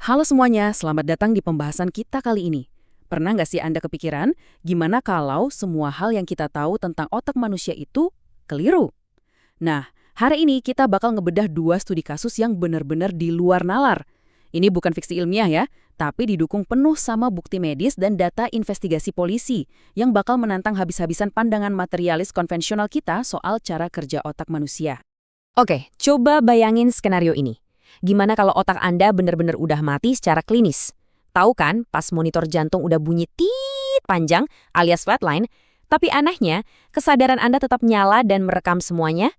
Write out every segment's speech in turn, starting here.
Halo semuanya, selamat datang di pembahasan kita kali ini. Pernah nggak sih Anda kepikiran, gimana kalau semua hal yang kita tahu tentang otak manusia itu keliru? Nah, hari ini kita bakal ngebedah dua studi kasus yang benar-benar di luar nalar. Ini bukan fiksi ilmiah ya, tapi didukung penuh sama bukti medis dan data investigasi polisi yang bakal menantang habis-habisan pandangan materialis konvensional kita soal cara kerja otak manusia. Oke, coba bayangin skenario ini. Gimana kalau otak Anda benar-benar udah mati secara klinis? Tahu kan, pas monitor jantung udah bunyi tiit panjang alias flatline, tapi anehnya, kesadaran Anda tetap nyala dan merekam semuanya?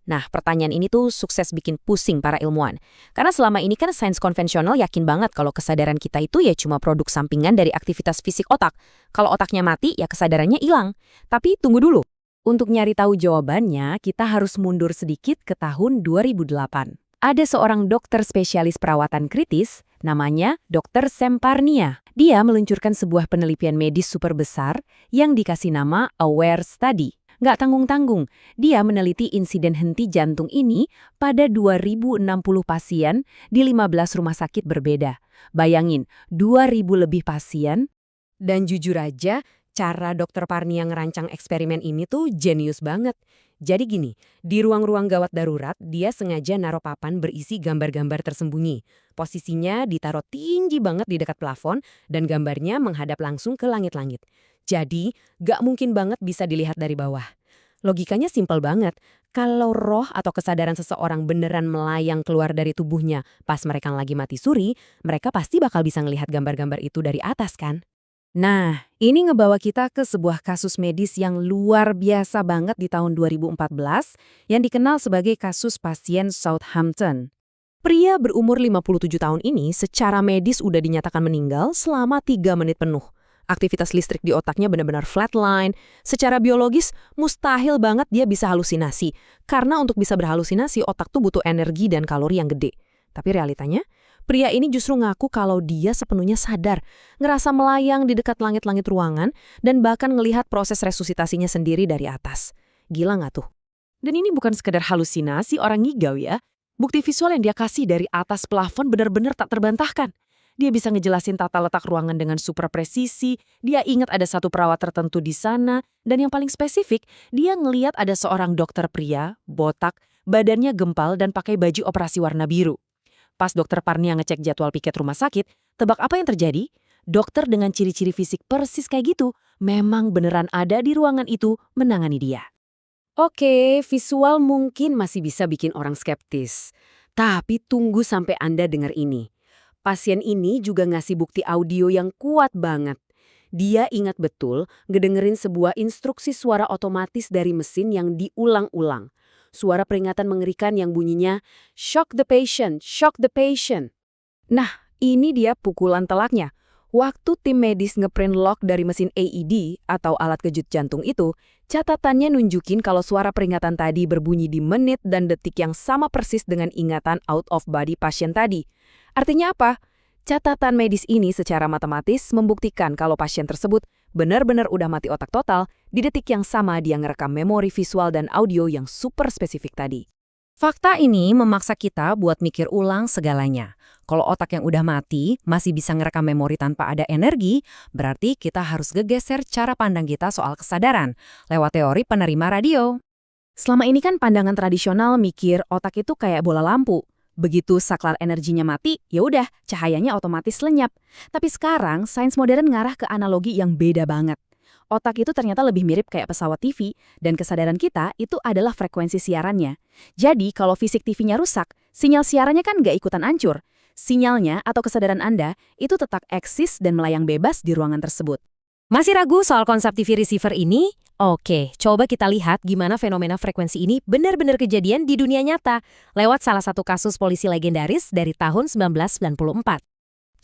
Nah, pertanyaan ini tuh sukses bikin pusing para ilmuwan. Karena selama ini kan sains konvensional yakin banget kalau kesadaran kita itu ya cuma produk sampingan dari aktivitas fisik otak. Kalau otaknya mati, ya kesadarannya hilang. Tapi tunggu dulu. Untuk nyari tahu jawabannya, kita harus mundur sedikit ke tahun 2008. Ada seorang dokter spesialis perawatan kritis, namanya Dr. Sam Parnia. Dia meluncurkan sebuah penelitian medis super besar yang dikasih nama AWARE Study. Nggak tanggung-tanggung, dia meneliti insiden henti jantung ini pada 2060 pasien di 15 rumah sakit berbeda. Bayangin, 2000 lebih pasien. Dan jujur aja, cara Dr. Parnia ngerancang eksperimen ini tuh jenius banget. Jadi gini, di ruang-ruang gawat darurat, dia sengaja naruh papan berisi gambar-gambar tersembunyi. Posisinya ditaruh tinggi banget di dekat plafon dan gambarnya menghadap langsung ke langit-langit. Jadi, gak mungkin banget bisa dilihat dari bawah. Logikanya simpel banget. Kalau roh atau kesadaran seseorang beneran melayang keluar dari tubuhnya pas mereka lagi mati suri, mereka pasti bakal bisa ngelihat gambar-gambar itu dari atas kan? Nah, ini ngebawa kita ke sebuah kasus medis yang luar biasa banget di tahun 2014 yang dikenal sebagai kasus pasien Southampton. Pria berumur 57 tahun ini secara medis udah dinyatakan meninggal selama 3 menit penuh. Aktivitas listrik di otaknya benar-benar flatline. Secara biologis, mustahil banget dia bisa halusinasi. Karena untuk bisa berhalusinasi, otak tuh butuh energi dan kalori yang gede. Tapi realitanya, pria ini justru ngaku kalau dia sepenuhnya sadar, ngerasa melayang di dekat langit-langit ruangan, dan bahkan ngelihat proses resusitasinya sendiri dari atas. Gila nggak tuh? Dan ini bukan sekedar halusinasi orang ngigau ya. Bukti visual yang dia kasih dari atas plafon benar-benar tak terbantahkan. Dia bisa ngejelasin tata letak ruangan dengan super presisi, dia ingat ada satu perawat tertentu di sana, dan yang paling spesifik, dia ngeliat ada seorang dokter pria, botak, badannya gempal dan pakai baju operasi warna biru. Pas dokter Parnia ngecek jadwal piket rumah sakit, tebak apa yang terjadi? Dokter dengan ciri-ciri fisik persis kayak gitu memang beneran ada di ruangan itu menangani dia. Oke, visual mungkin masih bisa bikin orang skeptis. Tapi tunggu sampai Anda dengar ini. Pasien ini juga ngasih bukti audio yang kuat banget. Dia ingat betul ngedengerin sebuah instruksi suara otomatis dari mesin yang diulang-ulang. Suara peringatan mengerikan yang bunyinya, shock the patient, shock the patient. Nah, ini dia pukulan telaknya. Waktu tim medis ngeprint log dari mesin AED atau alat kejut jantung itu, catatannya nunjukin kalau suara peringatan tadi berbunyi di menit dan detik yang sama persis dengan ingatan out of body pasien tadi. Artinya apa? Catatan medis ini secara matematis membuktikan kalau pasien tersebut benar-benar udah mati otak total di detik yang sama dia ngerekam memori visual dan audio yang super spesifik tadi. Fakta ini memaksa kita buat mikir ulang segalanya. Kalau otak yang udah mati masih bisa ngerekam memori tanpa ada energi, berarti kita harus gegeser cara pandang kita soal kesadaran lewat teori penerima radio. Selama ini kan pandangan tradisional mikir otak itu kayak bola lampu. Begitu saklar energinya mati, ya udah cahayanya otomatis lenyap. Tapi sekarang sains modern ngarah ke analogi yang beda banget. Otak itu ternyata lebih mirip kayak pesawat TV dan kesadaran kita itu adalah frekuensi siarannya. Jadi kalau fisik TV-nya rusak, sinyal siarannya kan nggak ikutan hancur. Sinyalnya atau kesadaran Anda itu tetap eksis dan melayang bebas di ruangan tersebut. Masih ragu soal konsep TV receiver ini? Oke, coba kita lihat gimana fenomena frekuensi ini benar-benar kejadian di dunia nyata lewat salah satu kasus polisi legendaris dari tahun 1994.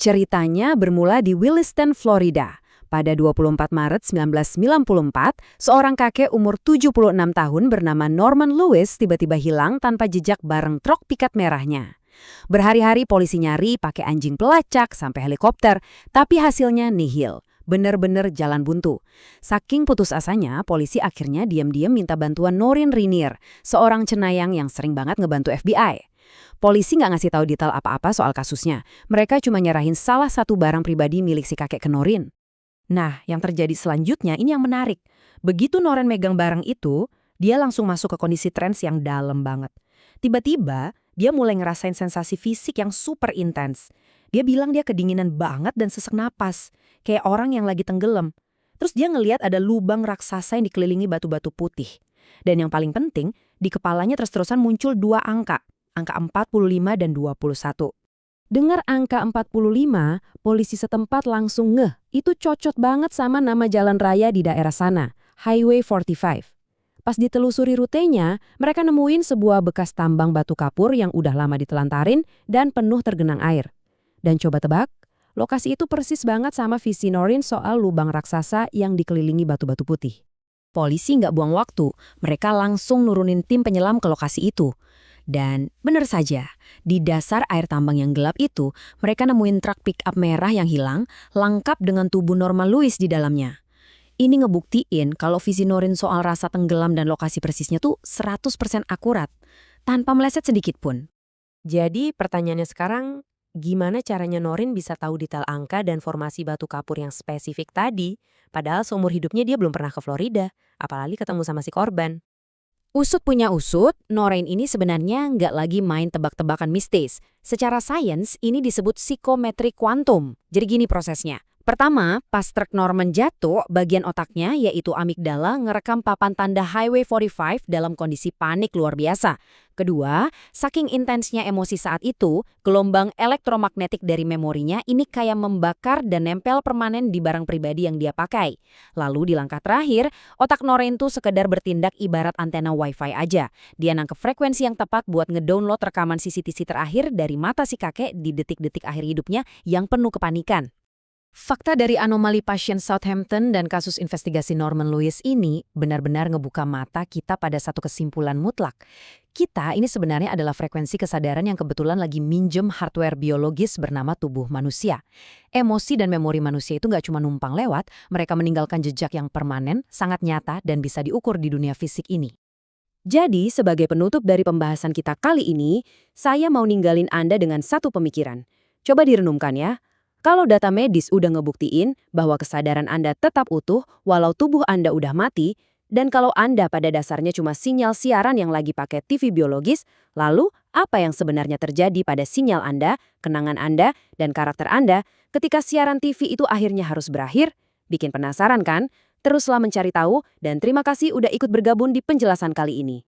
Ceritanya bermula di Williston, Florida. Pada 24 Maret 1994, seorang kakek umur 76 tahun bernama Norman Lewis tiba-tiba hilang tanpa jejak bareng truk pikat merahnya. Berhari-hari polisi nyari pakai anjing pelacak sampai helikopter, tapi hasilnya nihil. Bener-bener jalan buntu. Saking putus asanya, polisi akhirnya diam-diam minta bantuan Noreen Rinneer, seorang cenayang yang sering banget ngebantu FBI. Polisi nggak ngasih tahu detail apa-apa soal kasusnya. Mereka cuma nyerahin salah satu barang pribadi milik si kakek ke Noreen. Nah, yang terjadi selanjutnya ini yang menarik. Begitu Noreen megang barang itu, dia langsung masuk ke kondisi trans yang dalam banget. Tiba-tiba, dia mulai ngerasain sensasi fisik yang super intens. Dia bilang dia kedinginan banget dan sesak napas, kayak orang yang lagi tenggelam. Terus dia ngelihat ada lubang raksasa yang dikelilingi batu-batu putih. Dan yang paling penting, di kepalanya terus-terusan muncul dua angka 45 dan 21. Dengar angka 45, polisi setempat langsung ngeh, itu cocok banget sama nama jalan raya di daerah sana, Highway 45. Pas ditelusuri rutenya, mereka nemuin sebuah bekas tambang batu kapur yang udah lama ditelantarin dan penuh tergenang air. Dan coba tebak, lokasi itu persis banget sama visi Noreen soal lubang raksasa yang dikelilingi batu-batu putih. Polisi nggak buang waktu, mereka langsung nurunin tim penyelam ke lokasi itu. Dan benar saja, di dasar air tambang yang gelap itu, mereka nemuin truk pick-up merah yang hilang, lengkap dengan tubuh Norma Lewis di dalamnya. Ini ngebuktiin kalau visi Noreen soal rasa tenggelam dan lokasi persisnya tuh 100% akurat, tanpa meleset sedikit pun. Jadi pertanyaannya sekarang, gimana caranya Noreen bisa tahu detail angka dan formasi batu kapur yang spesifik tadi, padahal seumur hidupnya dia belum pernah ke Florida, apalagi ketemu sama si korban? Usut punya usut, Noreen ini sebenarnya nggak lagi main tebak-tebakan mistis. Secara sains, ini disebut psikometri kuantum. Jadi gini prosesnya. Pertama, pas truk Norman jatuh, bagian otaknya yaitu amigdala ngerekam papan tanda Highway 45 dalam kondisi panik luar biasa. Kedua, saking intensnya emosi saat itu, gelombang elektromagnetik dari memorinya ini kayak membakar dan nempel permanen di barang pribadi yang dia pakai. Lalu di langkah terakhir, otak Noreen tuh sekedar bertindak ibarat antena wifi aja. Dia nangkep frekuensi yang tepat buat ngedownload rekaman CCTV terakhir dari mata si kakek di detik-detik akhir hidupnya yang penuh kepanikan. Fakta dari anomali pasien Southampton dan kasus investigasi Norman Lewis ini benar-benar ngebuka mata kita pada satu kesimpulan mutlak. Kita ini sebenarnya adalah frekuensi kesadaran yang kebetulan lagi minjem hardware biologis bernama tubuh manusia. Emosi dan memori manusia itu nggak cuma numpang lewat, mereka meninggalkan jejak yang permanen, sangat nyata, dan bisa diukur di dunia fisik ini. Jadi, sebagai penutup dari pembahasan kita kali ini, saya mau ninggalin Anda dengan satu pemikiran. Coba direnungkan ya. Kalau data medis udah ngebuktiin bahwa kesadaran Anda tetap utuh walau tubuh Anda udah mati, dan kalau Anda pada dasarnya cuma sinyal siaran yang lagi pakai TV biologis, lalu apa yang sebenarnya terjadi pada sinyal Anda, kenangan Anda, dan karakter Anda ketika siaran TV itu akhirnya harus berakhir? Bikin penasaran kan? Teruslah mencari tahu, dan terima kasih udah ikut bergabung di penjelasan kali ini.